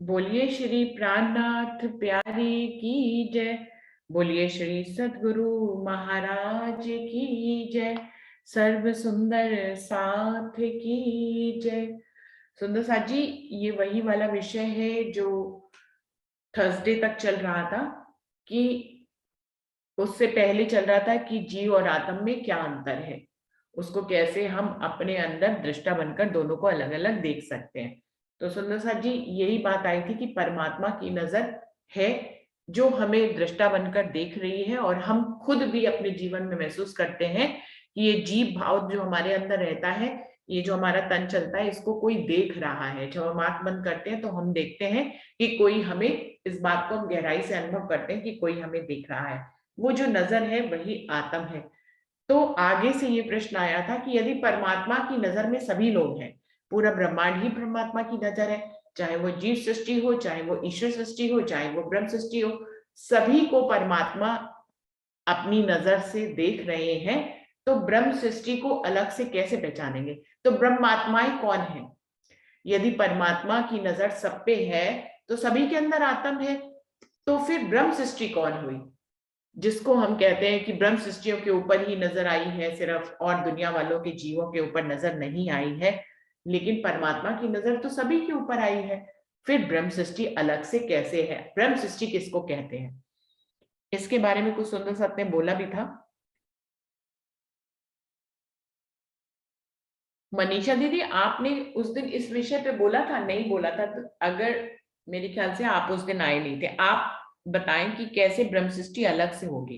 बोलिए श्री प्राणनाथ प्यारी की जय। बोलिए श्री सद्गुरु महाराज की जय। सर्व सुंदर साथ की जय। सुंदर साथ जी, ये वही वाला विषय है जो थर्सडे तक चल रहा था, कि उससे पहले चल रहा था कि जीव और आत्म में क्या अंतर है, उसको कैसे हम अपने अंदर दृष्टा बनकर दोनों को अलग अलग देख सकते हैं। तो सुंदर साथ जी, यही बात आई थी कि परमात्मा की नजर है जो हमें दृष्टा बनकर देख रही है, और हम खुद भी अपने जीवन में महसूस करते हैं कि ये जीव भाव जो हमारे अंदर रहता है, ये जो हमारा तन चलता है, इसको कोई देख रहा है। जब हम आंख बंद करते हैं तो हम देखते हैं कि कोई हमें, इस बात को हम गहराई से अनुभव करते हैं कि कोई हमें देख रहा है। वो जो नजर है वही आत्म है। तो आगे से ये प्रश्न आया था कि यदि परमात्मा की नजर में सभी लोग हैं, पूरा ब्रह्मांड ही परमात्मा की नजर है, चाहे वो जीव सृष्टि हो, चाहे वो ईश्वर सृष्टि हो, चाहे वो ब्रह्म सृष्टि हो, सभी को परमात्मा अपनी नजर से देख रहे हैं, तो ब्रह्म सृष्टि को अलग से कैसे पहचानेंगे? तो ब्रह्मात्माएं कौन है? यदि परमात्मा की नजर सब पे है तो सभी के अंदर आत्म है, तो फिर ब्रह्म सृष्टि कौन हुई, जिसको हम कहते हैं कि ब्रह्म सृष्टियों के ऊपर ही नजर आई है सिर्फ, और दुनिया वालों के जीवों के ऊपर नजर नहीं आई है, लेकिन परमात्मा की नजर तो सभी के ऊपर आई है। फिर ब्रह्म सृष्टि अलग से कैसे है? ब्रह्म सृष्टि किसको कहते हैं, इसके बारे में कुछ सुंदर सत ने बोला भी था। मनीषा दीदी, आपने उस दिन इस विषय पे बोला था, नहीं बोला था? तो अगर, मेरे ख्याल से आप उस दिन आए नहीं थे, आप बताएं कि कैसे ब्रह्म सृष्टि अलग से होगी।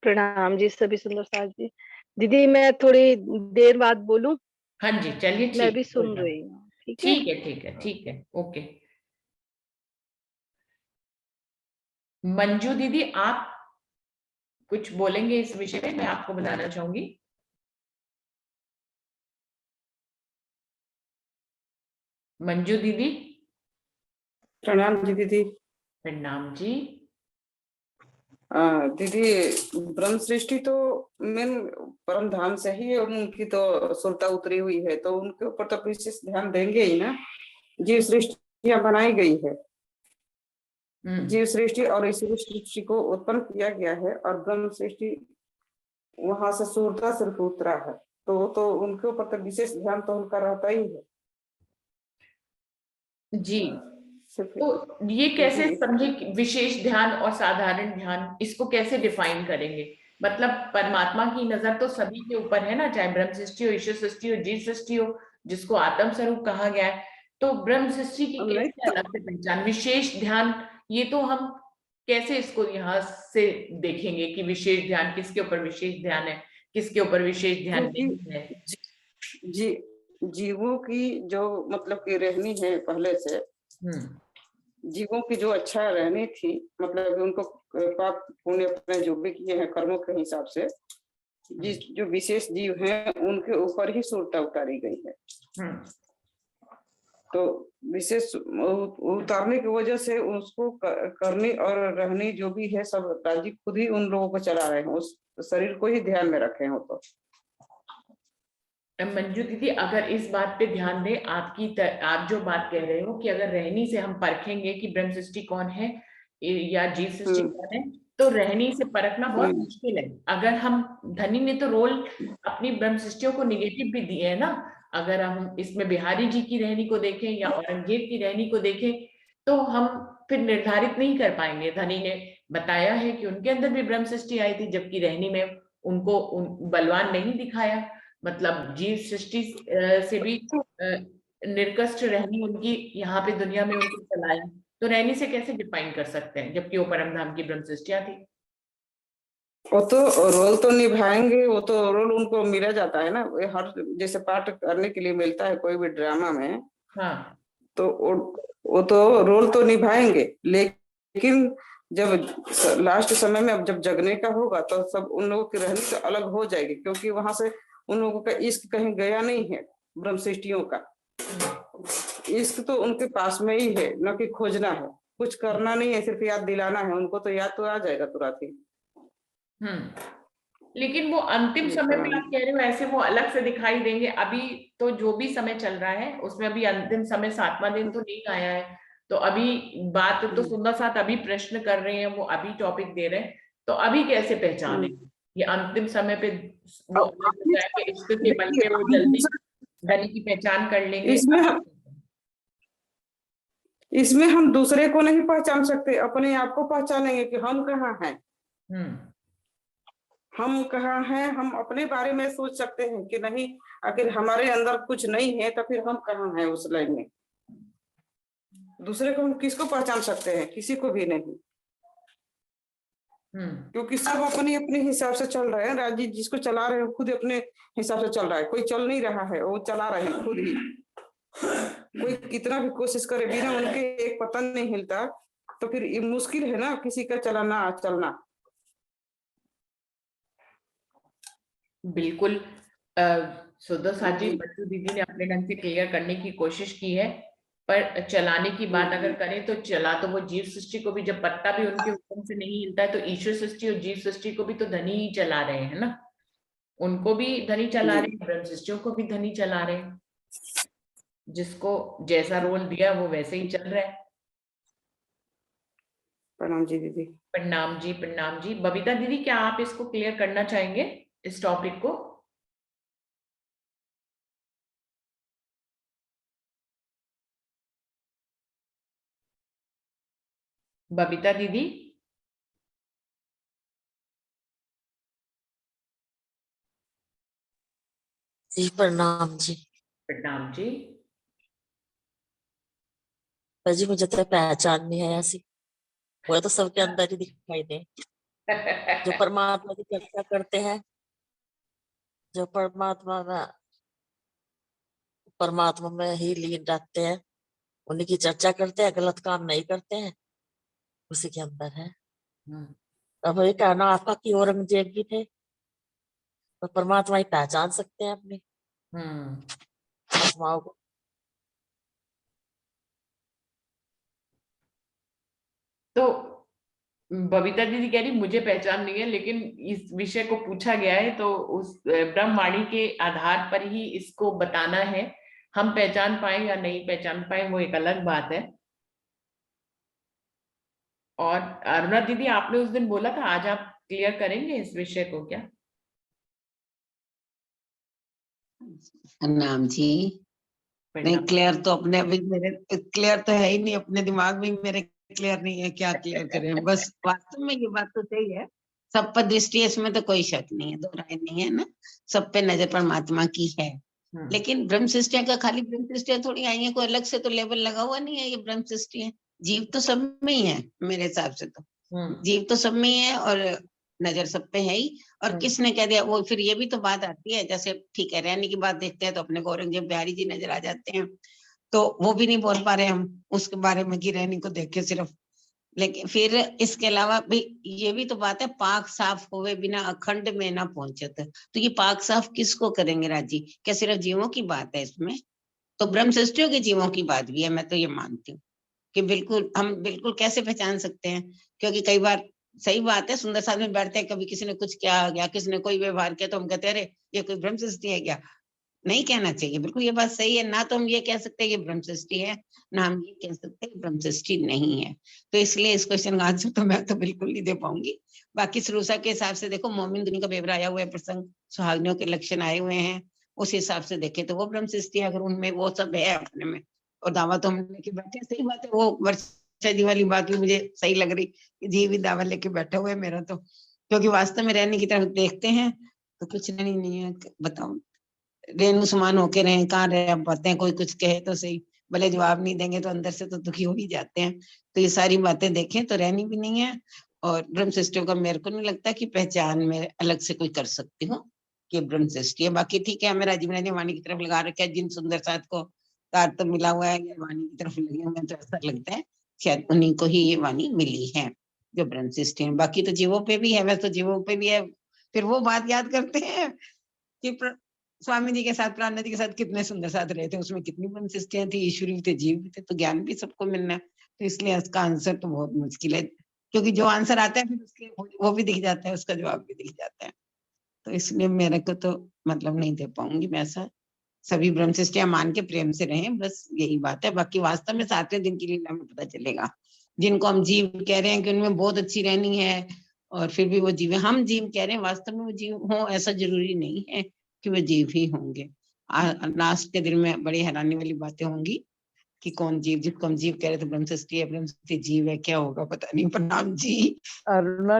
प्रणाम जी सभी सुंदर साथ जी। दीदी मैं थोड़ी देर बाद बोलूं? हाँ जी, चलिए मैं ठीक भी है, कोई सुन बात। रही हूँ, ठीक है। ठीक है, ठीक है, ठीक है, ओके। मंजू दीदी, आप कुछ बोलेंगे इस विषय में? मैं आपको बताना चाहूंगी। मंजू दीदी। प्रणाम जी दीदी। प्रणाम जी। दीदी, ब्रह्म सृष्टि तो मेन परम धाम से ही उनकी तो सुरता उतरी हुई है, तो उनके ऊपर तो विशेष ध्यान देंगे ही ना। जीव सृष्टियां बनाई गई है, जीव सृष्टि और ईश्वर सृष्टि को उत्पन्न किया गया है, और ब्रह्म सृष्टि वहां से सुरता सिर्फ उतरा है, तो उनके ऊपर तो विशेष ध्यान तो उनका रहता ही है जी। सिर्फ। तो ये कैसे जी समझे कि विशेष ध्यान और साधारण ध्यान, इसको कैसे डिफाइन करेंगे? मतलब परमात्मा की नजर तो सभी के ऊपर है ना, चाहे ब्रह्म सृष्टि हो, ईश्वर सृष्टि हो, जीव सृष्टि हो, जिसको आत्म स्वरूप कहा गया है। तो ब्रह्म सृष्टि की नहीं कैसे अलग से पहचान, विशेष ध्यान, ये तो हम कैसे इसको यहाँ से देखेंगे कि विशेष ध्यान किसके ऊपर विशेष ध्यान है, किसके ऊपर विशेष ध्यान क्योंकि नहीं है? जी जीवों की जो मतलब की रहनी है पहले से, हम्म। जीवों की जो अच्छा रहनी थी, मतलब उनको पाप पुण्य अपने जो भी किए हैं कर्मों के हिसाब से, जिस जो विशेष जीव हैं उनके ऊपर ही सुरता उतारी गई है। तो विशेष उतारने की वजह से उसको करनी और रहनी जो भी है सब राजी खुद ही उन लोगों को चला रहे हैं, उस शरीर को ही ध्यान में रखे हो। तो मंजू दीदी, अगर इस बात पे ध्यान दें, आप जो बात कह रहे हो कि अगर रहनी से हम परखेंगे कि ब्रह्म सृष्टि कौन है या जीव सृष्टि कौन है, तो रहनी से परखना बहुत मुश्किल है। अगर हम, धनी ने तो रोल अपनी ब्रह्म सृष्टियों को निगेटिव भी दिए है ना। अगर हम इसमें बिहारी जी की रहनी को देखें या औरंगजेब की रहनी को देखें, तो हम फिर निर्धारित नहीं कर पाएंगे। धनी ने बताया है कि उनके अंदर भी ब्रह्म सृष्टि आई थी, जबकि रहनी में उनको बलवान नहीं दिखाया। मतलब जीव सृष्टि से भी निर्कष्ट रहनी उनकी यहाँ पे दुनिया में उनको चलाई। तो रहनी से कैसे डिफाइन कर सकते हैं, जबकि वो परम धाम की ब्रह्म सृष्टियां थी। वो तो रोल तो निभाएंगे, वो तो रोल उनको मिला जाता है ना, हर जैसे पाठ करने के लिए मिलता है कोई भी ड्रामा में। हाँ। तो वो तो रोल तो निभाएंगे, लेकिन जब लास्ट समय में अब जब जगने का होगा तो सब उन लोगों की रहनी तो अलग हो जाएगी, क्योंकि वहां से उन लोगों का इश्क कहीं गया नहीं है। ब्रह्म सृष्टियों का इश्क तो उनके पास में ही है, न कि खोजना है, कुछ करना नहीं है, सिर्फ याद दिलाना है उनको, तो याद तो आ जाएगा तुरंत ही। लेकिन वो अंतिम जी समय पे प्रणाम आप कह रहे हो ऐसे वो अलग से दिखाई देंगे, अभी तो जो भी समय चल रहा है उसमें अभी अंतिम समय 7वां दिन तो नहीं आया है, तो अभी बात तो सुंदर साथ अभी प्रश्न कर रहे हैं, वो अभी टॉपिक दे रहे हैं, तो अभी कैसे पहचाने हम्म। ये अंतिम समय पे वो अब अलग हो जाएंगे, इश्क के बल देखिए पे वो हम जल्दी दूसरे धनी की पहचान कर लेंगे। इसमें हम दूसरे को नहीं पहचान सकते, अपने आप को पहचानेंगे कि हम कहाँ हैं। हम्म। हम कहाँ हैं, हम अपने बारे में सोच सकते हैं कि नहीं, अगर हमारे अंदर कुछ नहीं है तो फिर हम कहाँ हैं उस लाइन में। दूसरे को हम किसको पहचान सकते हैं, किसी को भी नहीं, हम्म। क्योंकि सब अपने अपने हिसाब से चल रहे हैं। राजी जिसको चला रहे हैं खुद अपने हिसाब से चल रहा है, कोई चल नहीं रहा है, वो चला रहे हैं खुद ही। कोई कितना भी कोशिश करे बिना उनके एक पतन नहीं हिलता, तो फिर ये मुश्किल है ना किसी का चलाना चलना। बिल्कुल। सुदर्शन साजी बच्चू दीदी ने अपने ढंग से क्लियर करने की कोशिश की है, पर चलाने की बात अगर करें तो चला तो वो जीव सृष्टि को भी, जब पत्ता भी उनके हुक्म से नहीं हिलता है, तो ईश्वर सृष्टि और जीव सृष्टि को भी तो धनी ही चला रहे हैं ना, उनको भी धनी चला जी रहे हैं, ब्रह्म सृष्टियों को भी धनी चला रहे हैं, जिसको जैसा रोल दिया वो वैसे ही चल रहा है। प्रणाम जी दीदी। प्रणाम जी, प्रणाम जी। बबीता दीदी, क्या आप इसको क्लियर करना चाहेंगे, इस टॉपिक को? बबीता दीदी। जी प्रणाम जी। प्रणाम जी। पर जी मुझे तो पहचान नहीं है ऐसी, वो तो सबके अंदर ही दिखाई दे, जो परमात्मा की चर्चा करते हैं, जो परमात्मा में ही लीन रहते हैं, उन्हीं की चर्चा करते हैं, गलत काम नहीं करते हैं, उसी के अंदर है। अब ये कहना आपका कि औरंगजेब भी थे, तो परमात्मा ही पहचान सकते हैं अपनी हम्म। आत्माओं को। तो बबीता दीदी कह रही मुझे पहचान नहीं है, लेकिन इस विषय को पूछा गया है तो उस ब्रह्मवाणी के आधार पर ही इसको बताना है। हम पहचान पाए या नहीं पहचान पाए वो एक अलग बात है। और अरुणा दीदी, आपने उस दिन बोला था आज आप क्लियर करेंगे इस विषय को क्या? नाम जी। नहीं, प्रणाम। क्लियर तो अपने अभी मेरे क्लियर तो है ही नहीं, अपने दिमाग में मेरे क्लियर नहीं है, क्या क्लियर करें। बस वास्तव में ये बात तो सही है, सब पर दृष्टि है, इसमें तो कोई शक नहीं है, दो राय नहीं है ना, सब पे नजर परमात्मा की है। लेकिन ब्रह्म सृष्टियां का खाली ब्रह्म सृष्टियां थोड़ी आई है, कोई अलग से तो लेवल लगा हुआ नहीं है। ये ब्रह्म सृष्टि है, जीव तो सब में ही है मेरे हिसाब से, तो जीव तो सब में ही है और नजर सब पे है ही। और किसने कह दिया, वो फिर ये भी तो बात आती है, जैसे ठीक है रहने की बात देखते हैं तो अपने को औरंगजेब बिहारी जी नजर आ जाते हैं, तो वो भी नहीं बोल पा रहे हम उसके बारे में कि रहने को देखे सिर्फ। लेकिन फिर इसके अलावा भी ये भी तो बात है, पाक साफ होवे बिना अखंड में ना पहुंचत, तो ये पाक साफ किसको करेंगे राजी, क्या सिर्फ जीवों की बात है इसमें? तो ब्रह्म सृष्टियों के जीवों की बात भी है, मैं तो ये मानती हूँ कि बिल्कुल हम बिल्कुल कैसे पहचान सकते हैं। क्योंकि कई बार सही बात है, सुंदर साथ में बैठते हैं, कभी किसी ने कुछ किया गया, किसी ने कोई व्यवहार किया, तो हम कहते हैं अरे ये कोई ब्रह्म सृष्टि है क्या? नहीं कहना चाहिए, बिल्कुल ये बात सही है ना, तो हम ये कह सकते हैं ये ब्रह्म सृष्टि है, ना हम ये कह सकते हैं ब्रह्म सृष्टि नहीं है। तो इसलिए इस क्वेश्चन का आंसर तो मैं तो बिल्कुल नहीं दे पाऊंगी। बाकी सरूसा के हिसाब से देखो, मोमिन दुनिया का बेवरा आया हुआ है, प्रसंग सुहागनियों के लक्षण आए हुए हैं, उस हिसाब से देखे तो वो ब्रह्म सृष्टि है, अगर उनमें वो सब है अपने में। और दावा तो हम लेके बैठे, सही बात है, वो वर्षा जी वाली बात भी मुझे सही लग रही कि जी भी दावा लेके बैठा हुआ है मेरा तो, क्योंकि वास्तव में रहने की तरफ देखते हैं तो कुछ नहीं है। बताओ, रेणु समान होके रहे, कहाँ रह पाते हैं, कोई कुछ कहे तो सही, भले जवाब नहीं देंगे तो अंदर से तो दुखी हो ही जाते हैं। तो ये सारी बातें देखें तो रहनी भी नहीं है। और ब्रह्म सृष्टि का मेरे को नहीं लगता कि पहचान में अलग से कोई कर सकती हूँ कि ब्रह्म सृष्टि है। बाकी ठीक है, हमें राजीव ने वाणी की तरफ लगा रखा है, जिन सुंदर साथ को तार तो मिला हुआ है, ये वाणी की तरफ लगे हुए, तो ऐसा लगता है शायद उन्हीं को ही ये वाणी मिली है जो ब्रह्म सृष्टि है। बाकी तो जीवों पे भी है, वैसे तो जीवों पे भी है। फिर वो बात याद करते हैं कि स्वामी जी के साथ, प्राण जी के साथ कितने सुंदर साथ रहे थे, उसमें कितनी मनसिष्टियां थी, ईश्वरी भी थे, जीव भी थे, तो ज्ञान भी सबको मिलना है। तो इसलिए इसका आंसर तो बहुत मुश्किल है, क्योंकि जो आंसर आता है फिर उसके वो भी दिख जाता है, उसका जवाब भी दिख जाता है। इसलिए मेरे को तो मतलब नहीं दे पाऊंगी मैं ऐसा। सभी ब्रह्म सृष्टियां मान के प्रेम से रहें, बस यही बात है। बाकी वास्तव में 7वें दिन की लीला में पता चलेगा। जिनको हम जीव कह रहे हैं कि उनमें बहुत अच्छी रहनी है और फिर भी वो जीव है, हम जीव कह रहे हैं, वास्तव में वो जीव हो ऐसा जरूरी नहीं है कि वो जीव ही होंगे। लास्ट के दिन में बड़ी हैरानी वाली बातें होंगी कि कौन जीव, जिसको हम जीव कह रहे थे ब्रह्म सृष्टि है, ब्रह्म सृष्टि जीव है, क्या होगा पता नहीं। प्रणाम जी। अरुणा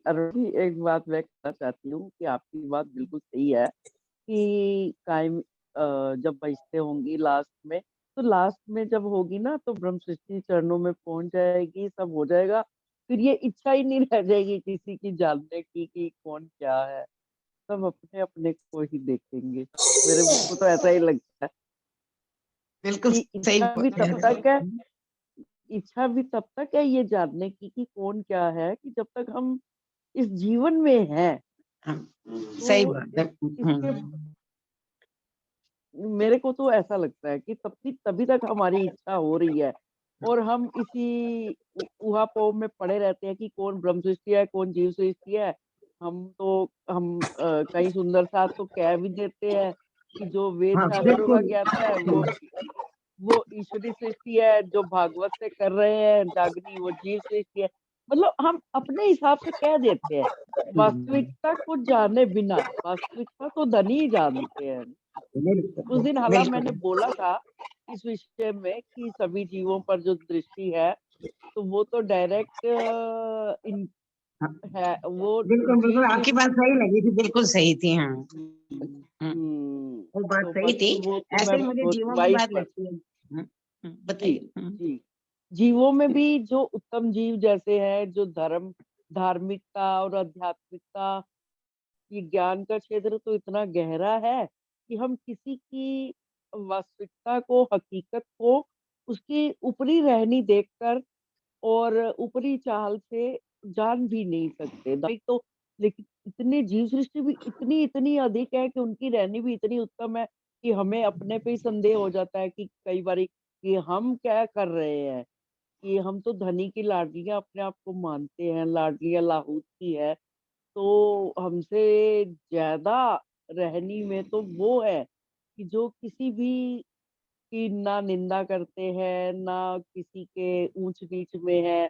अरुण जी, एक बात मैं कहना चाहती हूँ कि आपकी बात बिल्कुल सही है कि कायम जब बजते होंगी लास्ट में, तो लास्ट में जब होगी ना तो ब्रह्म सृष्टि चरणों में पहुंच जाएगी, सब हो जाएगा। फिर ये इच्छा ही नहीं रह जाएगी किसी की जानने की कि कौन क्या है। सब अपने अपने को ही देखेंगे। मेरे को तो ऐसा ही लगता है बिल्कुल कि सही इच्छा भी तब तक है ये जानने की कि कौन क्या है, कि जब तक हम इस जीवन में हैं। सही तो बात है। इसके मेरे को तो ऐसा लगता है कि तभी तक हमारी इच्छा हो रही है और हम इसी उहापोह में पड़े रहते हैं कि कौन ब्रह्म सृष्टि है, कौन जीव सृष्टि है। हम कई सुंदर साथ तो कह भी देते हैं कि जो वेद हाँ शास्त्रों का बिल्कुल। ज्ञाता है वो ईश्वरी सृष्टि है, जो भागवत से कर रहे हैं जागनी वो जीव सृष्टि है। मतलब हम अपने हिसाब से कह देते हैं, वास्तविकता को जाने बिना। वास्तविकता तो धनी ही जानते हैं। उस दिन हालांकि मैंने बिल्कुल बोला था इस विषय में कि सभी जीवों पर जो दृष्टि है, तो वो तो डायरेक्ट इन है, वो बिल्कुल जीव बिल्कुल आपकी सृष्टि। बात सही लगी थी, बिल्कुल सही थी। हाँ वो बात तो सही बस थी। वो तो ऐसे मैं ही मुझे जीवों की वाइस बात पर लगती है। जी बताइए। जी जीवों में भी जो उत्तम जीव जैसे हैं, जो धार्मिकता और आध्यात्मिकता, ये ज्ञान का क्षेत्र तो इतना गहरा है कि हम किसी की वास्तविकता को, हकीकत को उसकी ऊपरी रहनी देखकर और ऊपरी चाल से जान भी नहीं सकते। तो लेकिन इतने जीव सृष्टि भी इतनी इतनी अधिक है कि उनकी रहनी भी इतनी उत्तम है कि हमें अपने पे ही संदेह हो जाता है कि कई बार कि हम क्या कर रहे हैं, कि हम तो धनी की लाडलियां अपने आप को मानते हैं, लाडलियां लाहौत की है। तो हमसे ज्यादा रहनी में तो वो है कि जो किसी भी की ना निंदा करते हैं, ना किसी के ऊंच नीच में है,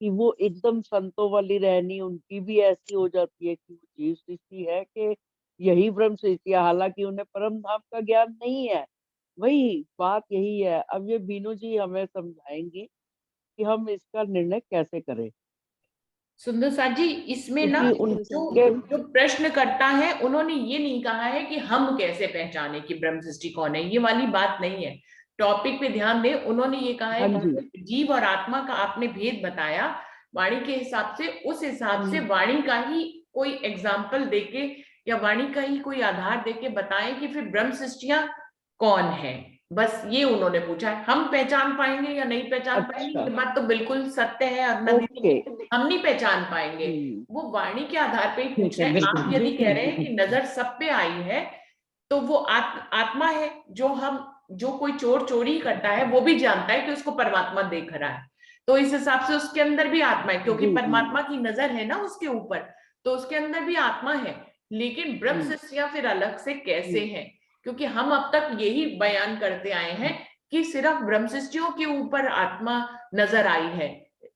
कि वो एकदम संतों वाली रहनी उनकी भी ऐसी हो जाती है कि वो जीव सृष्टि है कि यही ब्रह्म सृष्टि है, हालांकि उन्हें परम धाम का ज्ञान नहीं है। वही बात यही है। अब ये बीनू जी हमें समझाएंगी कि हम इसका निर्णय कैसे करें, सुंदर साथ जी, इसमें ना क्योंकि जो उनके जो प्रश्न करता है उन्होंने ये नहीं कहा है कि हम कैसे पहचाने कि ब्रह्म सृष्टि कौन है, ये वाली बात नहीं है। टॉपिक पे ध्यान दें, उन्होंने ये कहा है हाँ जी कि जीव और आत्मा का आपने भेद बताया वाणी के हिसाब से, उस हिसाब से वाणी का ही कोई एग्जाम्पल देके या वाणी का ही कोई आधार देके बताएं कि फिर ब्रह्म सृष्टियां कौन है। बस ये उन्होंने पूछा है। हम पहचान पाएंगे या नहीं पहचान पाएंगे, अच्छा ये बात तो बिल्कुल सत्य है अरुणा दीदी, ओके हम नहीं पहचान पाएंगे। वो वाणी के आधार पे ही पूछ ठीक रहे है हैं। आप बिल्कुल। यदि कह रहे हैं कि नजर सब पे आई है, तो वो आत्मा है। जो कोई चोर चोरी करता है वो भी जानता है कि उसको परमात्मा देख रहा है, तो इस हिसाब से उसके अंदर भी आत्मा है, क्योंकि जी परमात्मा की नजर है ना उसके ऊपर, तो उसके अंदर भी आत्मा है। लेकिन ब्रह्म जी सृष्टियां फिर अलग से कैसे हैं, क्योंकि हम अब तक यही बयान करते आए हैं कि सिर्फ ब्रह्म सृष्टियों के ऊपर आत्मा नजर आई है,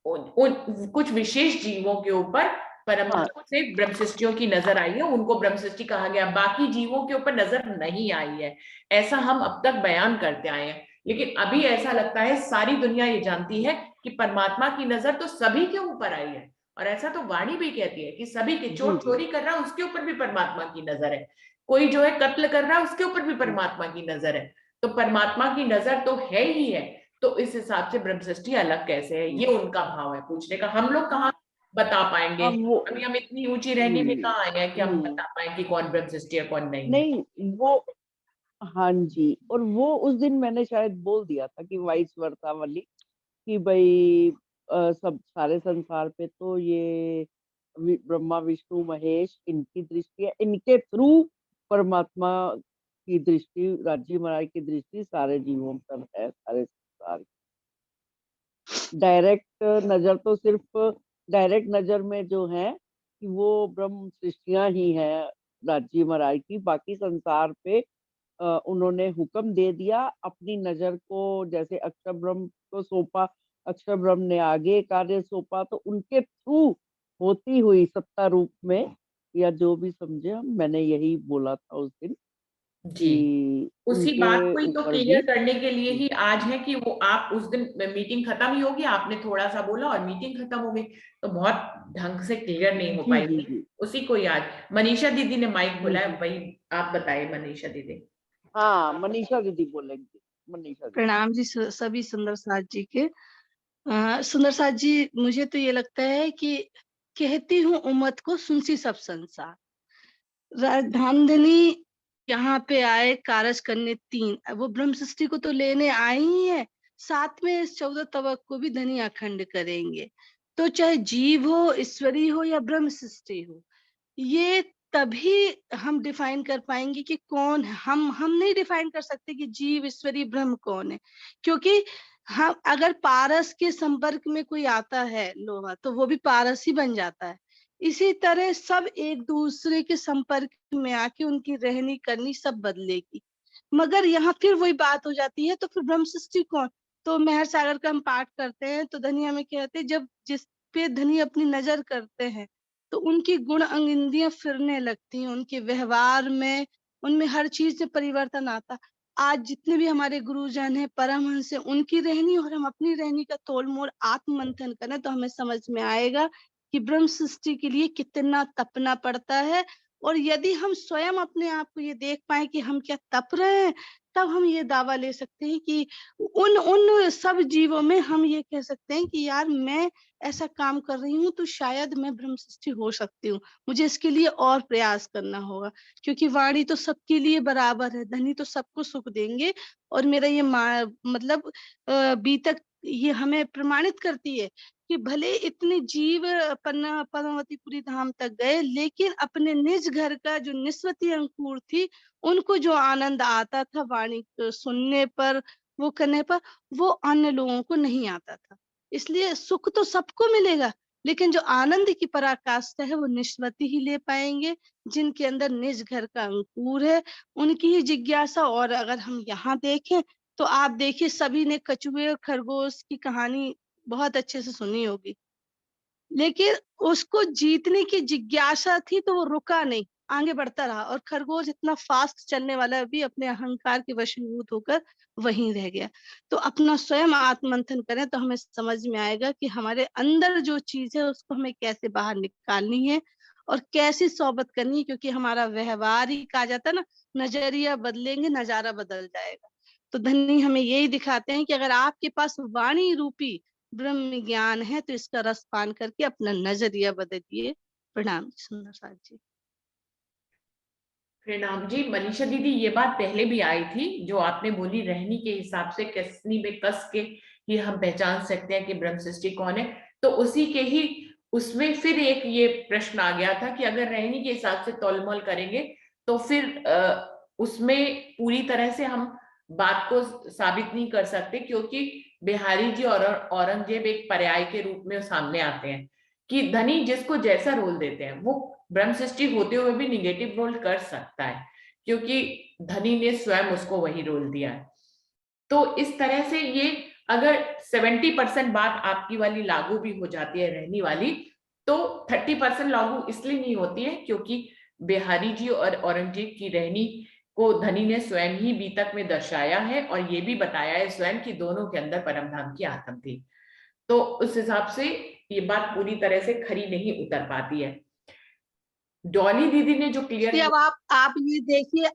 कुछ विशेष जीवों के ऊपर परम हाँ धाम से ब्रह्म सृष्टियों की नजर आई है, उनको ब्रह्म सृष्टि कहा गया, बाकी जीवों के ऊपर नजर नहीं आई है। ऐसा हम अब तक बयान करते आए हैं। लेकिन अभी ऐसा लगता है सारी दुनिया ये जानती है कि परमात्मा की नजर तो सभी के ऊपर आई है, और ऐसा तो वाणी भी कहती है कि सभी के, जी चोर जी चोरी कर रहा है उसके ऊपर भी परमात्मा की नजर है, कोई जो है कत्ल कर रहा है उसके ऊपर भी परमात्मा की नजर है। तो परमात्मा की नजर तो है ही है, तो इस हिसाब से ब्रह्म सृष्टि अलग कैसे है, ये उनका भाव है पूछने का। हम लोग कहाँ बता पाएंगे, अब वो अभी हम इतनी ऊंची रहने में कहाँ आए हैं कि हम हम्म, बता पाए कि कौन ब्रह्म सृष्टि है कौन नहीं है। नहीं वो हाँ जी, और वो उस दिन मैंने शायद बोल दिया था कि वाइस वर्सा वाली, कि भाई सब सारे संसार पे तो ये ब्रह्मा विष्णु महेश इनकी दृष्टि है, इनके थ्रू परमात्मा की दृष्टि, राज्य महाराज की दृष्टि सारे जीवों पर है, सारे संसार। डायरेक्ट नजर तो सिर्फ डायरेक्ट नजर में जो है कि वो ब्रह्म सृष्टियां ही हैं, राज्य महाराज की, बाकी संसार पे उन्होंने हुक्म दे दिया, अपनी नजर को जैसे अक्षर ब्रह्म को सौंपा, अक्षर ब्रह्म ने आगे कार्य सौंपा, तो उनके थ्रू होती हुई सत्ता रूप में, या जो भी समझे हम, मैंने यही बोला था उस दिन जी, कि उसी बात उनके को ही तो ऊपर क्लियर भी। करने के लिए ही आज है कि वो आप उस दिन मीटिंग खत्म ही होगी, आपने थोड़ा सा बोला और मीटिंग खत्म हो गई, तो बहुत ढंग से क्लियर नहीं हो जी पाई जी थी। जी उसी को ही आज मनीषा दीदी ने माइक जी खोला जी। है, वही आप बताइए मनीषा दीदी। हाँ, मनीषा दीदी बोलेंगी, मनीषा दीदी। प्रणाम जी सभी सुंदर साथ जी के। सुंदर साथ जी, मुझे तो ये लगता है कि कहती हूँ उम्मत को सुनसी सब संसार। धामधनी यहाँ पे आए कारज करने तीन, वो ब्रह्म सृष्टि को तो लेने आए ही है, साथ में इस 14 तवक को भी धनी अखंड करेंगे। तो चाहे जीव हो, ईश्वरी हो या ब्रह्म सृष्टि हो, ये तभी हम डिफाइन कर पाएंगे कि कौन है। हम नहीं डिफाइन कर सकते कि जीव ईश्वरी ब्रह्म कौन है, क्योंकि हम अगर पारस के संपर्क में कोई आता है लोहा, तो वो भी पारस ही बन जाता है। इसी तरह सब एक दूसरे के संपर्क में आके उनकी रहनी करनी सब बदलेगी। मगर यहाँ फिर वही बात हो जाती है, तो फिर ब्रह्म सृष्टि कौन? तो मेहर सागर का हम पाठ करते हैं तो धनी हमें कहते हैं, जब जिस पे धनी अपनी नजर करते हैं तो उनकी गुण अंगिंदियां फिरने लगती हैं, उनके व्यवहार में, उनमें हर चीज से परिवर्तन आता। आज जितने भी हमारे गुरुजन हैं, परमहंस हैं, उनकी रहनी और हम अपनी रहनी का तोल मोल आत्म मंथन करें तो हमें समझ में आएगा कि ब्रह्म सृष्टि के लिए कितना तपना पड़ता है। और यदि हम स्वयं अपने आप को ये देख पाए कि हम क्या तप रहे हैं, तब हम ये दावा ले सकते हैं कि उन उन सब जीवों में हम ये कह सकते हैं कि यार मैं ऐसा काम कर रही हूँ तो शायद मैं ब्रह्म सृष्टि हो सकती हूँ। मुझे इसके लिए और प्रयास करना होगा, क्योंकि वाणी तो सबके लिए बराबर है, धनी तो सबको सुख देंगे। और मेरा ये मतलब बीतक ये हमें प्रमाणित करती है कि भले इतने जीव पद्मावतीपुरी धाम तक गए, लेकिन अपने निज घर का जो निस्वती अंकुर थी, उनको जो आनंद आता था वाणी को सुनने पर, वो करने पर, वो अन्य लोगों को नहीं आता था। इसलिए सुख तो सबको मिलेगा, लेकिन जो आनंद की पराकाष्ठा है वो निस्वती ही ले पाएंगे, जिनके अंदर निज घर का अंकुर है, उनकी ही जिज्ञासा। और अगर हम यहाँ देखें तो आप देखिए, सभी ने कछुए और खरगोश की कहानी बहुत अच्छे से सुनी होगी, लेकिन उसको जीतने की जिज्ञासा थी तो वो रुका नहीं, आगे बढ़ता रहा। और खरगोश इतना फास्ट चलने वाला भी अपने अहंकार के वशीभूत होकर वहीं रह गया। तो अपना स्वयं आत्ममंथन करें तो हमें समझ में आएगा कि हमारे अंदर जो चीज है उसको हमें कैसे बाहर निकालनी है और कैसी सोबत करनी है, क्योंकि हमारा व्यवहार ही कहा जाता है ना, नजरिया बदलेंगे नजारा बदल जाएगा। तो धनी हमें यही दिखाते हैं कि अगर आपके पास वाणी रूपी ब्रह्म ज्ञान है तो इसका रस पान करके अपना नजरिया बदलिए। प्रणाम सुंदर साथ जी। प्रणाम जी। मनीषा दीदी, ये बात पहले भी आई थी जो आपने बोली, रहनी के हिसाब से कसनी में कस के ही हम पहचान सकते हैं कि ब्रह्म सृष्टि कौन है। तो उसी के ही उसमें फिर एक ये प्रश्न आ गया था कि अगर रहनी के हिसाब से तोलमोल करेंगे तो फिर उसमें पूरी तरह से हम बात को साबित नहीं कर सकते, क्योंकि बिहारी जी और औरंगजेब एक पर्याय के रूप में सामने आते हैं कि धनी जिसको जैसा रोल देते हैं वो ब्रह्म सृष्टि होते हुए भी निगेटिव रोल कर सकता है, क्योंकि धनी ने स्वयं उसको वही रोल दिया है। तो इस तरह से ये अगर 70% बात आपकी वाली लागू भी हो जाती है रहनी वाली, तो 30% लागू इसलिए नहीं होती है क्योंकि बिहारी जी और औरंगजेब की रहनी को धनी ने स्वयं ही बीतक में दर्शाया है और ये भी बताया है स्वयं कि दोनों के अंदर परमधाम की आत्म थी। तो उस हिसाब से ये बात पूरी तरह से खरी नहीं उतर पाती है। डॉली दीदी ने जो क्लियर अब आप ये देखिए,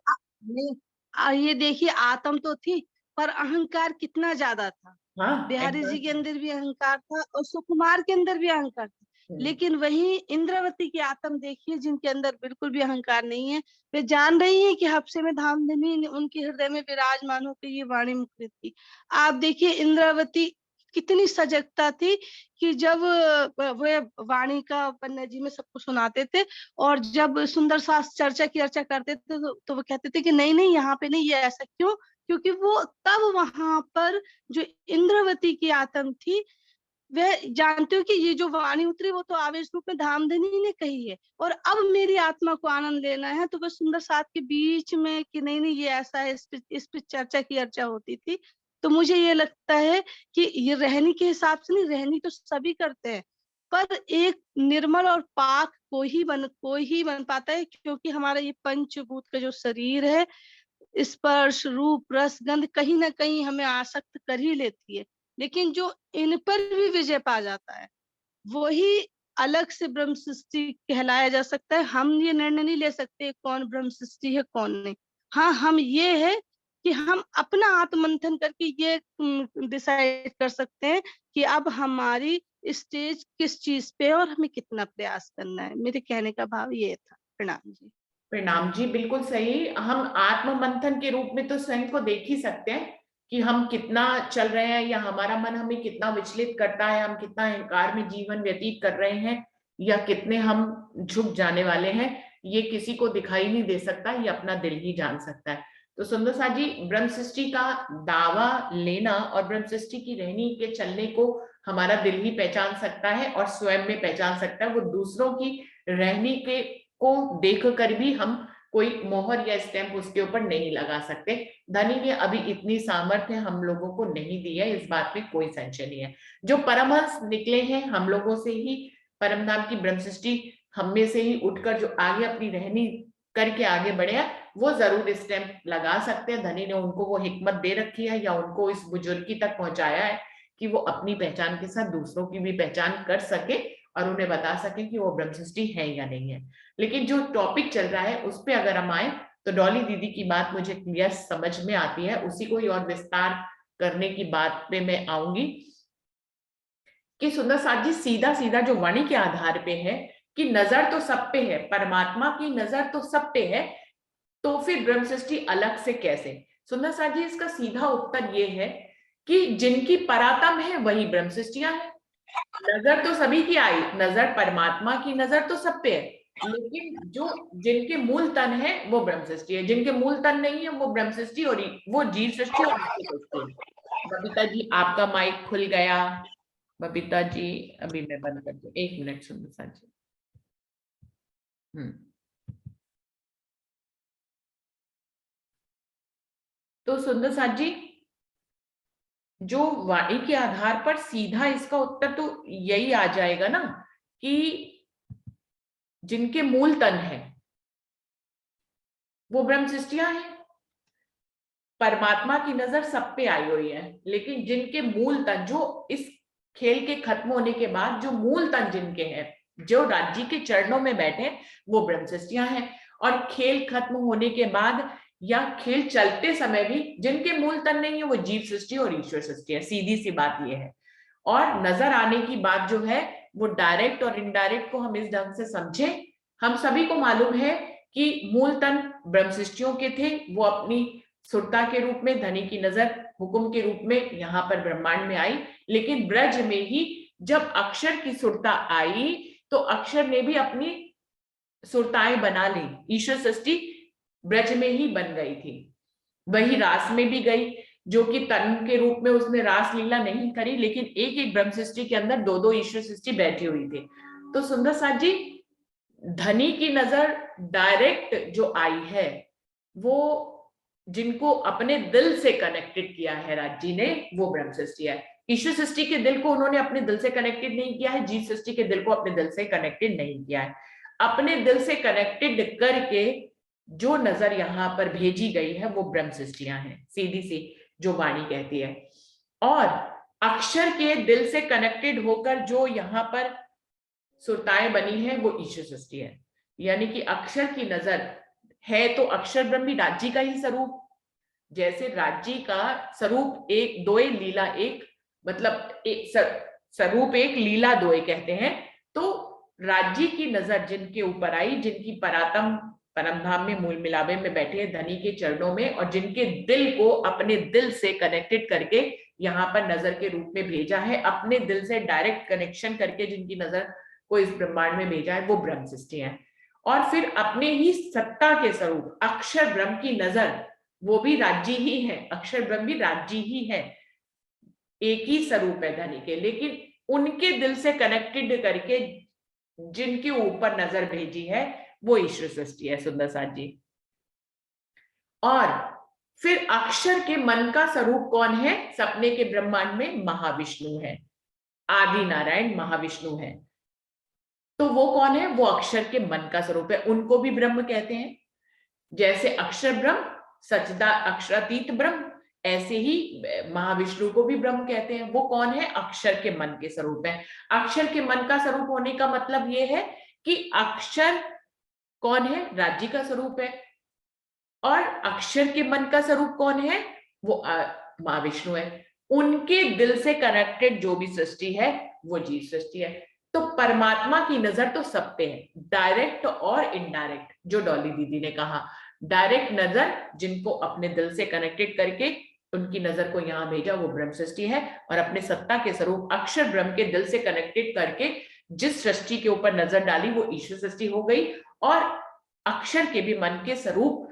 ये देखिए, आत्म तो थी पर अहंकार कितना ज्यादा था। हाँ बिहारी जी के अंदर भी अहंकार था और सुकुमार के अंदर भी अहंकार था, लेकिन वही इंद्रावती की आत्म देखिए जिनके अंदर बिल्कुल भी अहंकार नहीं है। वे जान रही है कि हफ्से में धामधनी उनके हृदय में विराजमान होकर ये वाणी मुखरित थी। आप देखिए इंद्रावती कितनी सजगता थी कि जब वे वाणी का पन्ना जी में सबको सुनाते थे, और जब सुंदर सास चर्चा की चर्चा करते थे तो वो कहते थे कि नहीं नहीं यहाँ पे नहीं, ये ऐसा क्यों? क्योंकि वो तब वहां पर जो इंद्रवती की आत्म थी वह जानते हो कि ये जो वाणी उतरी वो तो आवेश रूप में धामधनी ने कही है, और अब मेरी आत्मा को आनंद लेना है। तो बस सुंदर साथ के बीच में कि नहीं नहीं ये ऐसा है, इस पे चर्चा की अर्चा होती थी। तो मुझे ये लगता है कि ये रहनी के हिसाब से नहीं, रहनी तो सभी करते हैं, पर एक निर्मल और पाक को ही बन पाता है, क्योंकि हमारा ये पंचभूत का जो शरीर है, स्पर्श रूप रस गंध कहीं ना कहीं हमें आसक्त कर ही लेती है, लेकिन जो इन पर भी विजय पा जाता है वही अलग से ब्रह्म सृष्टि कहलाया जा सकता है। हम ये निर्णय नहीं ले सकते कौन ब्रह्म सृष्टि है कौन नहीं। हाँ, हम ये है कि हम अपना आत्ममंथन करके ये डिसाइड कर सकते हैं कि अब हमारी स्टेज किस चीज पे और हमें कितना प्रयास करना है। मेरे कहने का भाव ये था। प्रणाम जी। प्रणाम जी, बिल्कुल सही। हम आत्म मंथन के रूप में तो स्वयं को देख ही सकते हैं कि हम कितना चल रहे हैं, या हमारा मन हमें कितना विचलित करता है, हम कितना अहंकार में जीवन व्यतीत कर रहे हैं, या कितने हम झुक जाने वाले हैं। ये किसी को दिखाई नहीं दे सकता, ये अपना दिल ही जान सकता है। तो सुंदर सा जी, ब्रह्म सृष्टि का दावा लेना और ब्रह्म सृष्टि की रहनी के चलने को हमारा दिल ही पहचान सकता है और स्वयं में पहचान सकता है। वो दूसरों की रहनी के को देख कर भी हम कोई मोहर या स्टैंप उसके ऊपर नहीं लगा सकते। धनी ने अभी इतनी सामर्थ्य हम लोगों को नहीं दी है, इस बात में कोई संशय नहीं है। जो परमहंस निकले हैं हम लोगों से ही, परम धाम की ब्रह्म सृष्टि हम में से ही उठकर जो आगे अपनी रहनी करके आगे बढ़े हैं, वो जरूर स्टैंप लगा सकते हैं। धनी ने उनको वो हिकमत दे रखी है, या उनको इस बुजुर्गी तक पहुंचाया है कि वो अपनी पहचान के साथ दूसरों की भी पहचान कर सके और उन्हें बता सके कि वो ब्रह्म सृष्टि है या नहीं है। लेकिन जो टॉपिक चल रहा है उस पे अगर हम आए तो डॉली दीदी की बात मुझे क्लियर समझ में आती है, उसी को ही और विस्तार करने की बात पे मैं आऊंगी कि सुंदर साथ जी सीधा सीधा जो वाणी के आधार पे है कि नजर तो सब पे है, परमात्मा की नजर तो सब पे है, तो फिर ब्रह्म सृष्टि अलग से कैसे? सुंदर साथ जी, इसका सीधा उत्तर ये है कि जिनकी परातम है वही ब्रह्म सृष्टियां है। नजर तो सभी की आई, नजर परमात्मा की नजर तो सब पे है, लेकिन जो जिनके मूल तन है वो ब्रह्म सृष्टि है, जिनके मूल तन नहीं है वो ब्रह्म सृष्टि और वो जीव सृष्टि और ईश्वर सृष्टि है। बबीता जी आपका माइक खुल गया। बबीता जी अभी मैं बंद कर दूं, 1 मिनट सुंदर साथ जी। तो सुंदर साथ जी, जो वाणी के आधार पर सीधा इसका उत्तर तो यही आ जाएगा ना कि जिनके मूल तन है वो ब्रह्म सृष्टियां हैं। परमात्मा की नजर सब पे आई हुई है, लेकिन जिनके मूल तन, जो इस खेल के खत्म होने के बाद जो मूल तन जिनके हैं, जो राज्य के चरणों में बैठे, वो ब्रह्म सृष्टियां हैं। और खेल खत्म होने के बाद या खेल चलते समय भी जिनके मूल तन नहीं है वो जीव सृष्टि और ईश्वर सृष्टि है। सीधी सी बात ये है। और नजर आने की बात जो है वो डायरेक्ट और इनडायरेक्ट को हम इस ढंग से समझे। हम सभी को मालूम है कि मूल तन ब्रह्म सृष्टियों के थे, वो अपनी सुरता के रूप में, धनी की नजर हुक्म के रूप में यहाँ पर ब्रह्मांड में आई। लेकिन ब्रज में ही जब अक्षर की सुरता आई तो अक्षर ने भी अपनी सुरताएं बना ली। ईश्वर सृष्टि ब्रज में ही बन गई थी, वही रास में भी गई, जो कि तन के रूप में उसने रास लीला नहीं करी, लेकिन एक एक ब्रह्म सृष्टि के अंदर दो दो ईश्वर सृष्टि बैठी हुई थी। तो सुंदर साथ जी, धनी की नजर डायरेक्ट जो आई है वो जिनको अपने दिल से कनेक्टेड किया है राज्य ने, वो ब्रह्म सृष्टि है। ईश्वर सृष्टि के दिल को उन्होंने अपने दिल से कनेक्टेड नहीं किया है, जीव सृष्टि के दिल को अपने दिल से कनेक्टेड नहीं किया है। अपने दिल से कनेक्टेड करके जो नजर यहाँ पर भेजी गई है वो ब्रह्म सृष्टियां हैं, सीधी सी जो वाणी कहती है। और अक्षर के दिल से कनेक्टेड होकर जो यहाँ पर सुरताएं बनी है वो ईश्वर सृष्टि है। यानी कि अक्षर की नजर है तो अक्षर ब्रह्म भी राज्य का ही स्वरूप, जैसे राज्य का स्वरूप एक दोए लीला एक, मतलब एक स्वरूप एक लीला दोए कहते हैं। तो राज्य की नजर जिनके ऊपर आई, जिनकी परातम परमधाम में मूल मिलावे में बैठे धनी के चरणों में, और जिनके दिल को अपने दिल से कनेक्टेड करके यहाँ पर नजर के रूप में भेजा है, अपने दिल से डायरेक्ट कनेक्शन करके जिनकी नजर को इस ब्रह्मांड में भेजा है, वो ब्रह्म सृष्टि है। और फिर अपने ही सत्ता के स्वरूप अक्षर ब्रह्म की नजर, वो भी राज्य ही है, अक्षर ब्रह्म भी राज्य ही है, एक ही स्वरूप है धनी के। लेकिन उनके दिल से कनेक्टेड करके जिनके ऊपर नजर भेजी है वो ईश्वर सृष्टि है सुंदर साथ जी। और फिर अक्षर के मन का स्वरूप कौन है? सपने के ब्रह्मांड में महाविष्णु है, आदि नारायण महाविष्णु है। तो वो कौन है? वो अक्षर के मन का स्वरूप है, उनको भी ब्रह्म कहते हैं। जैसे अक्षर ब्रह्म, सचदा अक्षरातीत ब्रह्म, ऐसे ही महाविष्णु को भी ब्रह्म कहते हैं। वो कौन है? अक्षर के मन के स्वरूप है। अक्षर के मन का स्वरूप होने का मतलब ये है कि अक्षर कौन है? राज्य का स्वरूप है, और अक्षर के मन का स्वरूप कौन है? वो महाविष्णु है। उनके दिल से कनेक्टेड जो भी सृष्टि है वो जीव सृष्टि है। तो परमात्मा की नजर तो सब पे है, डायरेक्ट और इनडायरेक्ट। जो डॉली दीदी ने कहा, डायरेक्ट नजर जिनको अपने दिल से कनेक्टेड करके उनकी नजर को यहाँ भेजा वो ब्रह्म सृष्टि है, और अपने सत्ता के स्वरूप अक्षर ब्रह्म के दिल से कनेक्टेड करके जिस सृष्टि के ऊपर नजर डाली वो ईश्वर सृष्टि हो गई। और अक्षर के भी मन के स्वरूप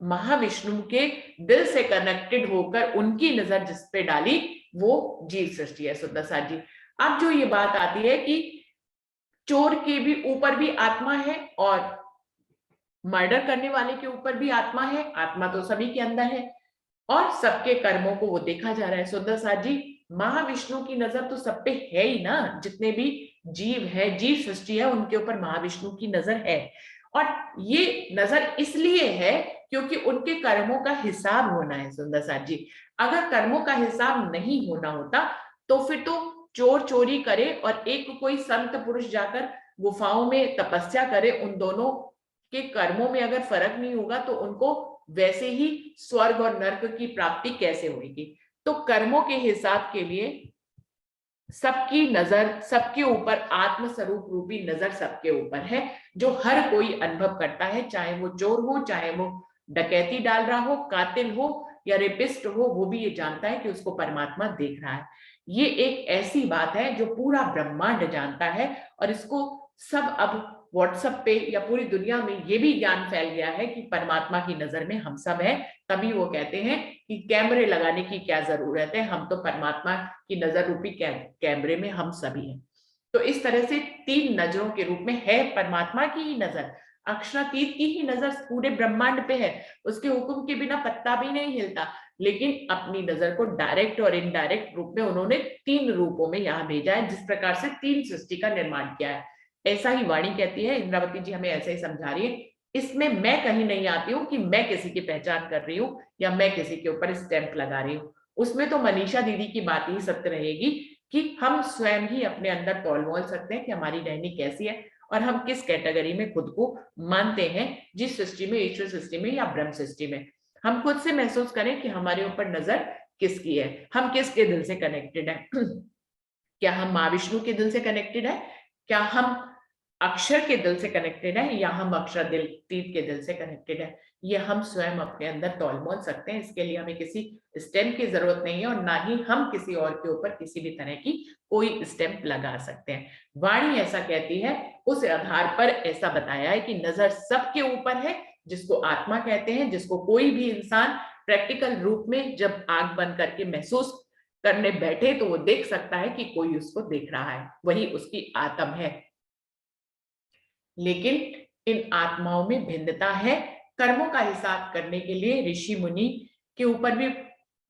महाविष्णु के दिल से कनेक्टेड होकर उनकी नजर जिस पे डाली वो जीव सृष्टि है सुंदर साथ जी। अब जो ये बात आती है कि चोर के भी ऊपर भी आत्मा है और मर्डर करने वाले के ऊपर भी आत्मा है, आत्मा तो सभी के अंदर है, और सबके कर्मों को वो देखा जा रहा है सुंदर साथ जी। महाविष्णु की नजर तो सब पे है ही ना, जितने भी जीव है, जीव सृष्टि है, उनके ऊपर महाविष्णु की नजर है। और ये नजर इसलिए है क्योंकि उनके कर्मों का हिसाब होना है सुंदर साथ जी। अगर कर्मों का हिसाब नहीं होना होता तो फिर तो चोर चोरी करे और एक कोई संत पुरुष जाकर गुफाओं में तपस्या करे, उन दोनों के कर्मों में अगर फर्क नहीं होगा तो उनको वैसे ही स्वर्ग और नर्क की प्राप्ति कैसे होगी? तो कर्मों के हिसाब के लिए सबकी नजर सबके ऊपर, आत्म स्वरूप रूपी नजर सबके ऊपर है, जो हर कोई अनुभव करता है, चाहे वो चोर हो, चाहे वो डकैती डाल रहा हो, कातिल हो या रेपिस्ट हो, वो भी ये जानता है कि उसको परमात्मा देख रहा है। ये एक ऐसी बात है जो पूरा ब्रह्मांड जानता है, और इसको सब अब व्हाट्सएप पे या पूरी दुनिया में ये भी ज्ञान फैल गया है कि परमात्मा की नजर में हम सब हैं। तभी वो कहते हैं कि कैमरे लगाने की क्या जरूरत है, हम तो परमात्मा की नजर रूपी कैमरे में हम सभी हैं। तो इस तरह से तीन नजरों के रूप में है परमात्मा की ही नजर, अक्षरातीत की ही नजर पूरे ब्रह्मांड पे है, उसके हुक्म के बिना पत्ता भी नहीं हिलता, लेकिन अपनी नजर को डायरेक्ट और इनडायरेक्ट रूप में उन्होंने तीन रूपों में यहाँ भेजा है, जिस प्रकार से तीन सृष्टि का निर्माण किया है। ऐसा ही वाणी कहती है, इंद्रावती जी हमें ऐसे ही समझा रही है। इसमें मैं कहीं नहीं आती हूँ कि मैं किसी की पहचान कर रही हूँ या मैं किसी के ऊपर स्टैंप लगा रही हूँ। उसमें तो मनीषा दीदी की बात ही सत्य रहेगी कि हम स्वयं ही अपने अंदर तौल मोल सकते हैं कि हमारी रहनी कैसी है और हम किस कैटेगरी में खुद को मानते हैं, जिस सृष्टि में, ईश्वर सृष्टि में या ब्रह्म सृष्टि में। हम खुद से महसूस करें कि हमारे ऊपर नजर किसकी है, हम किसके दिल से कनेक्टेड है। क्या हम महाविष्णु के दिल से कनेक्टेड है, क्या हम अक्षर के दिल से कनेक्टेड है, या हम अक्षर दिल तीत के दिल से कनेक्टेड है? ये हम स्वयं अपने अंदर तौल मोल सकते हैं। इसके लिए हमें किसी स्टैम्प की जरूरत नहीं है, और ना ही हम किसी और के ऊपर किसी भी तरह की कोई स्टैम्प लगा सकते हैं। वाणी ऐसा कहती है, उस आधार पर ऐसा बताया है कि नजर सबके ऊपर है, जिसको आत्मा कहते हैं, जिसको कोई भी इंसान प्रैक्टिकल रूप में जब आंख बंद करके महसूस करने बैठे तो वो देख सकता है कि कोई उसको देख रहा है, वही उसकी आत्म है। लेकिन इन आत्माओं में भिन्नता है। कर्मों का हिसाब करने के लिए ऋषि मुनि के ऊपर भी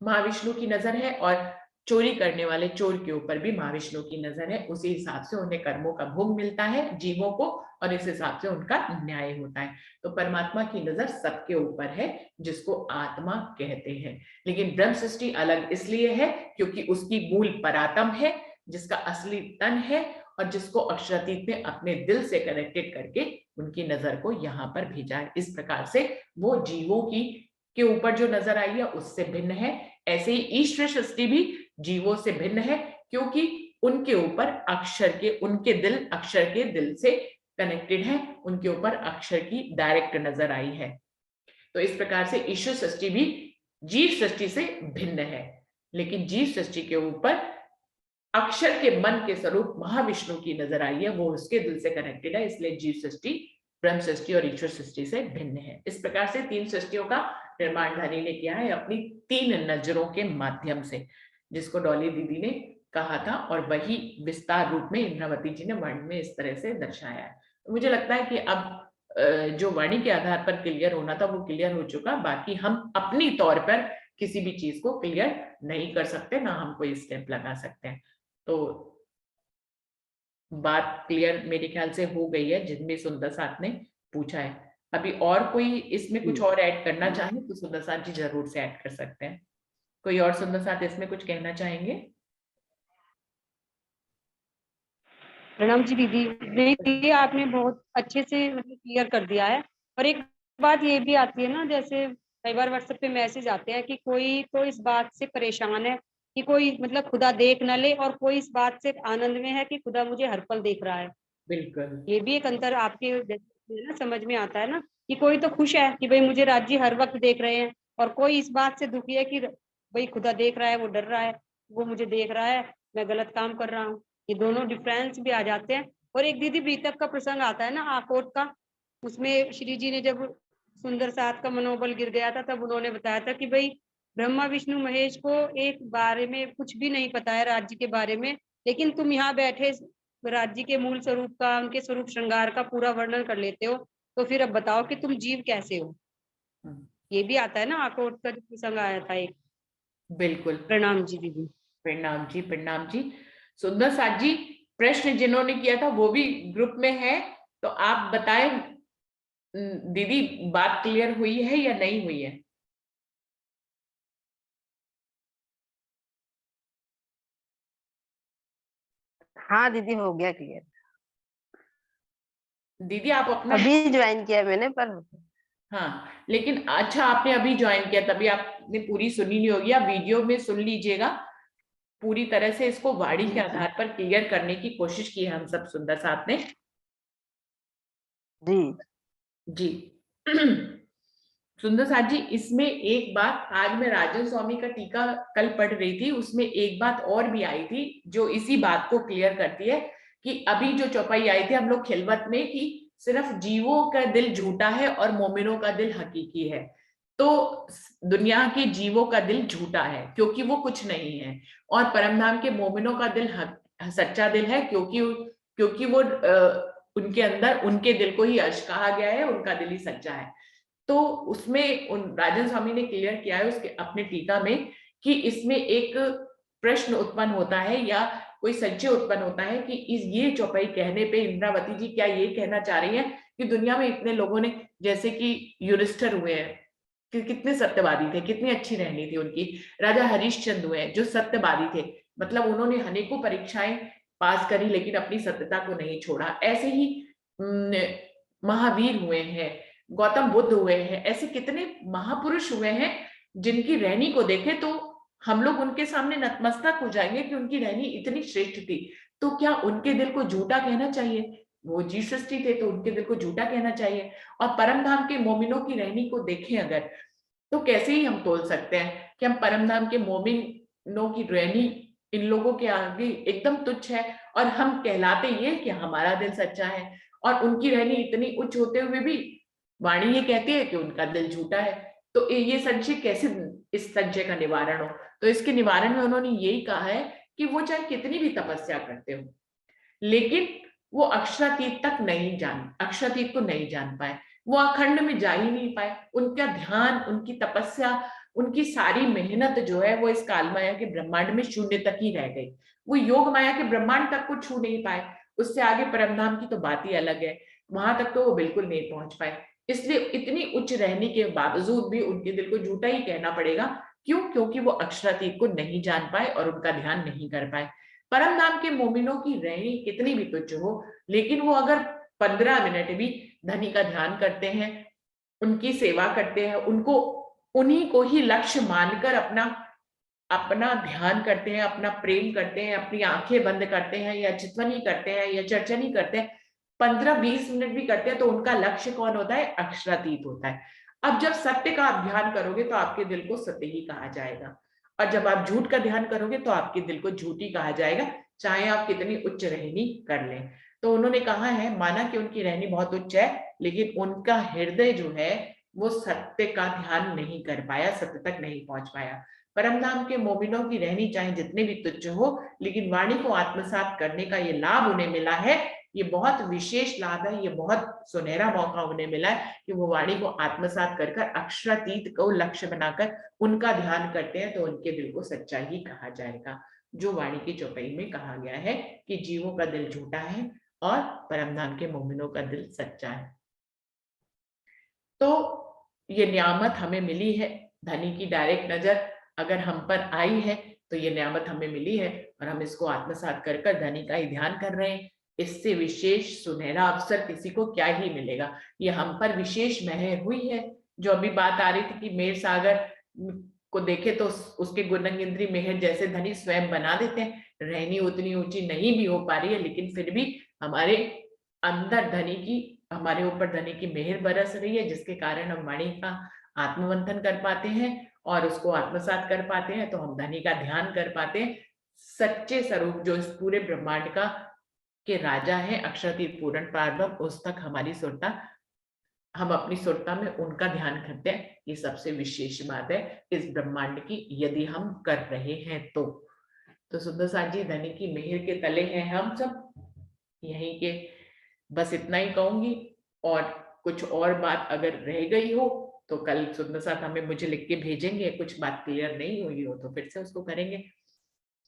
महाविष्णु की नजर है, और चोरी करने वाले चोर के ऊपर भी महाविष्णु की नजर है। उसी हिसाब से उन्हें कर्मों का भोग मिलता है जीवों को, और इस हिसाब से उनका न्याय होता है। तो परमात्मा की नजर सबके ऊपर है, जिसको आत्मा कहते हैं। लेकिन ब्रह्म सृष्टि अलग इसलिए है क्योंकि उसकी मूल परात्म है, जिसका असली तन है, और जिसको अक्षरातीत में अपने दिल से कनेक्टेड करके उनकी नजर को यहाँ पर भेजा है। इस प्रकार से वो जीवों की के ऊपर जो नजर आई है उससे भिन्न है। ऐसे ही ईश्वर सृष्टि भी जीवों से भिन्न है, क्योंकि उनके ऊपर अक्षर के, उनके दिल अक्षर के दिल से कनेक्टेड है, उनके ऊपर अक्षर की डायरेक्ट नजर आई है। तो इस प्रकार से ईश्वर सृष्टि भी जीव सृष्टि से भिन्न है, लेकिन जीव सृष्टि के ऊपर अक्षर के मन के स्वरूप महाविष्णु की नजर आई है, वो उसके दिल से कनेक्टेड है, इसलिए जीव सृष्टि ब्रह्म सृष्टि और ईश्वर सृष्टि से भिन्न है। इस प्रकार से तीन सृष्टियों का निर्माण धनी ने किया है अपनी तीन नजरों के माध्यम से, जिसको डॉली दीदी ने कहा था और वही विस्तार रूप में इंद्रावती जी ने वाणी में इस तरह से दर्शाया है। तो मुझे लगता है कि अब जो वाणी के आधार पर क्लियर होना था वो क्लियर हो चुका। बाकी हम अपनी तौर पर किसी भी चीज को क्लियर नहीं कर सकते, ना हम कोई स्टेप लगा सकते हैं। तो बात क्लियर मेरे ख्याल से हो गई है जिनमें सुंदर साथ ने पूछा है। अभी और कोई इसमें कुछ और ऐड करना चाहे तो सुंदर साथ जी जरूर से ऐड कर सकते हैं। कोई और सुंदर साथ इसमें कुछ कहना चाहेंगे? प्रणाम जी दीदी। दीदी आपने बहुत अच्छे से मतलब क्लियर कर दिया है। और एक बात ये भी आती है ना, जैसे कई बार व्हाट्सएप पे मैसेज आते हैं कि कोई तो इस बात से परेशान है कि कोई मतलब खुदा देख न ले, और कोई इस बात से आनंद में है कि खुदा मुझे हर पल देख रहा है। बिल्कुल, ये भी एक अंतर आपके जैसे ना समझ में आता है ना, कि कोई तो खुश है कि भाई मुझे राज जी हर वक्त देख रहे हैं, और कोई इस बात से दुखी है कि भाई खुदा देख रहा है, वो डर रहा है, वो मुझे देख रहा है, मैं गलत काम कर रहा हूँ। ये दोनों डिफरेंस भी आ जाते हैं। और एक दीदी बीतक का प्रसंग आता है ना आकोट का, उसमें श्री जी ने जब सुंदर साथ का मनोबल गिर गया था, तब उन्होंने बताया था कि भाई ब्रह्मा विष्णु महेश को एक बारे में कुछ भी नहीं पता है राज्य के बारे में, लेकिन तुम यहाँ बैठे राज्य के मूल स्वरूप का, उनके स्वरूप श्रृंगार का पूरा वर्णन कर लेते हो, तो फिर अब बताओ कि तुम जीव कैसे हो। ये भी आता है ना आकोट का जो प्रसंग आया था एक। बिल्कुल। प्रणाम जी दीदी। प्रणाम जी, प्रणाम जी। सुंदर साथ जी, प्रश्न जिन्होंने किया था वो भी ग्रुप में है, तो आप बताएं दीदी बात क्लियर हुई है या नहीं हुई है? हाँ दीदी हो गया क्लियर। दीदी आप अपना अभी ज्वाइन किया मैंने पर। हाँ, लेकिन अच्छा आपने अभी ज्वाइन किया तभी आपने पूरी सुनी नहीं होगी, आप वीडियो में सुन लीजिएगा पूरी तरह से। इसको वाणी के आधार पर क्लियर करने की कोशिश की है हम सब सुंदर साथ ने जी जी। सुंदर साथ जी, इसमें एक बात, आज मैं राजन स्वामी का टीका कल पढ़ रही थी, उसमें एक बात और भी आई थी जो इसी बात को क्लियर करती है कि अभी जो चौपाई आई थी हम लोग खिलवत में कि सिर्फ जीवों का दिल झूठा है और मोमिनों का दिल हकीकी है। तो दुनिया के जीवों का दिल झूठा है क्योंकि वो कुछ नहीं है, और परमधाम के मोमिनों का दिल सच्चा दिल है क्योंकि वो उनके अंदर उनके दिल को ही अर्श कहा गया है, उनका दिल ही सच्चा है। तो उसमें उन राजन स्वामी ने क्लियर किया है उसके अपने टीका में कि इसमें एक प्रश्न उत्पन्न होता है या कोई संशय उत्पन्न होता है कि ये चौपाई कहने पे इंद्रावती जी क्या ये कहना चाह रही है कि दुनिया में इतने लोगों ने, जैसे कि युधिष्ठिर हुए हैं कि कितने सत्यवादी थे, कितनी अच्छी रहनी थी उनकी, राजा हरिश्चंद्र हुए हैं जो सत्यवादी थे, मतलब उन्होंने अनेकों परीक्षाएं पास करी लेकिन अपनी सत्यता को नहीं छोड़ा। ऐसे ही महावीर हुए हैं, गौतम बुद्ध हुए हैं, ऐसे कितने महापुरुष हुए हैं जिनकी रहनी को देखें तो हम लोग उनके सामने नतमस्तक हो जाएंगे कि उनकी रहनी इतनी श्रेष्ठ थी। तो क्या उनके दिल को झूठा कहना चाहिए? वो जीव सृष्टि थे तो उनके दिल को झूठा कहना चाहिए। और परमधाम के मोमिनों की रहनी को देखें अगर, तो कैसे ही हम तोल सकते हैं कि हम परमधाम के मोमिनों की रहनी इन लोगों के आगे एकदम तुच्छ है, और हम कहलाते ये कि हमारा दिल सच्चा है, और उनकी रहनी इतनी उच्च होते हुए भी वाणी ये कहती है कि उनका दिल झूठा है। तो ये संशय कैसे, इस संशय का निवारण हो? तो इसके निवारण में उन्होंने यही कहा है कि वो चाहे कितनी भी तपस्या करते हो लेकिन वो अक्षरातीत को नहीं जान पाए, वो अखंड में जा ही नहीं पाए। उनका ध्यान, उनकी तपस्या, उनकी सारी मेहनत जो है वो इस काल माया के ब्रह्मांड में शून्य तक ही रह गई। वो योग माया के ब्रह्मांड तक को छू नहीं पाए, उससे आगे परमधाम की तो बात ही अलग है, वहां तक तो वो बिल्कुल नहीं पहुंच पाए। इसलिए इतनी उच्च रहने के बावजूद भी उनके दिल को झूठा ही कहना पड़ेगा। क्यों? क्योंकि वो अक्षरातीत को नहीं जान पाए और उनका ध्यान नहीं कर पाए। परम नाम के मोमिनों की रहनी कितनी भी तुच्छ हो, लेकिन वो अगर 15 मिनट भी धनी का ध्यान करते हैं, उनकी सेवा करते हैं, उनको उन्हीं को ही लक्ष्य मानकर अपना ध्यान करते हैं, अपना प्रेम करते हैं, अपनी आंखें बंद करते हैं या चितवनी करते हैं या चर्चनी करते हैं, 15-20 मिनट भी करते हैं, तो उनका लक्ष्य कौन होता है? अक्षरातीत होता है। अब जब सत्य का आप ध्यान करोगे तो आपके दिल को सत्य ही कहा जाएगा, और जब आप झूठ का ध्यान करोगे तो आपके दिल को झूठ ही कहा जाएगा, चाहे आप कितनी उच्च रहनी कर लें। तो उन्होंने कहा है, माना कि उनकी रहनी बहुत उच्च है लेकिन उनका हृदय जो है वो सत्य का ध्यान नहीं कर पाया, सत्य तक नहीं पहुंच पाया। परमधाम के मोमिनों की रहनी चाहे जितने भी तुच्छ हो, लेकिन वाणी को आत्मसात करने का ये लाभ उन्हें मिला है। ये बहुत विशेष लाभ है, ये बहुत सुनहरा मौका उन्हें मिला है कि वो वाणी को आत्मसात कर कर अक्षरातीत को लक्ष्य बनाकर उनका ध्यान करते हैं, तो उनके दिल को सच्चा ही कहा जाएगा। जो वाणी की चौपाई में कहा गया है कि जीवों का दिल झूठा है और परमधाम के मोमिनों का दिल सच्चा है। तो ये नियामत हमें मिली है, धनी की डायरेक्ट नजर अगर हम पर आई है तो ये नियामत हमें मिली है और हम इसको आत्मसात कर कर धनी का ही ध्यान कर रहे हैं। इससे विशेष सुनहरा अवसर किसी को क्या ही मिलेगा। ये हम पर विशेष मेहर हुई है। जो अभी बात आ रही थी कि मेर सागर को देखे तो उसके गुणंग इंद्री मेहर जैसे धनी स्वयं बना देते हैं। रहनी उतनी ऊंची नहीं भी हो पा रही है, लेकिन फिर भी हमारे अंदर धनी की, हमारे ऊपर धनी की मेहर बरस रही है, जिसके कारण हम वाणी का आत्मवंथन कर पाते हैं और उसको आत्मसात कर पाते हैं। तो हम धनी का ध्यान कर पाते हैं। सच्चे स्वरूप जो इस पूरे ब्रह्मांड का के राजा है, अक्षरातीत पूर्ण पारब्रह्म, उस तक हमारी सुरता, हम अपनी सुरता में उनका ध्यान करते हैं। ये सबसे विशेष बात है इस ब्रह्मांड की, यदि हम कर रहे हैं तो सुंदर साथ जी, धनी की मेहर के तले हैं हम सब यहीं के। बस इतना ही कहूंगी, और कुछ और बात अगर रह गई हो तो कल सुंदर साथ हमें मुझे लिख के भेजेंगे। कुछ बात क्लियर नहीं हुई हो तो फिर से उसको करेंगे।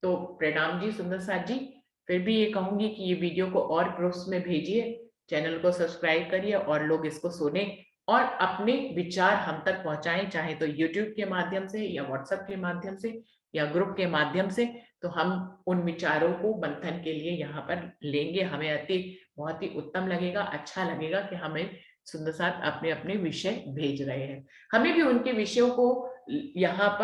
तो प्रणाम जी सुंदर साथ जी। फिर भी ये कहूंगी कि ये वीडियो को और ग्रुप्स में भेजिए, चैनल को सब्सक्राइब करिए और लोग इसको सुने और अपने विचार हम तक पहुंचाएं, चाहे तो यूट्यूब के माध्यम से या व्हाट्सएप के माध्यम से या ग्रुप के माध्यम से। तो हम उन विचारों को मंथन के लिए यहाँ पर लेंगे। हमें अति बहुत ही उत्तम लगेगा, अच्छा लगेगा कि हमें सुंदर साथ अपने अपने विषय भेज रहे हैं। हमें भी उनके विषयों को यहाँ पर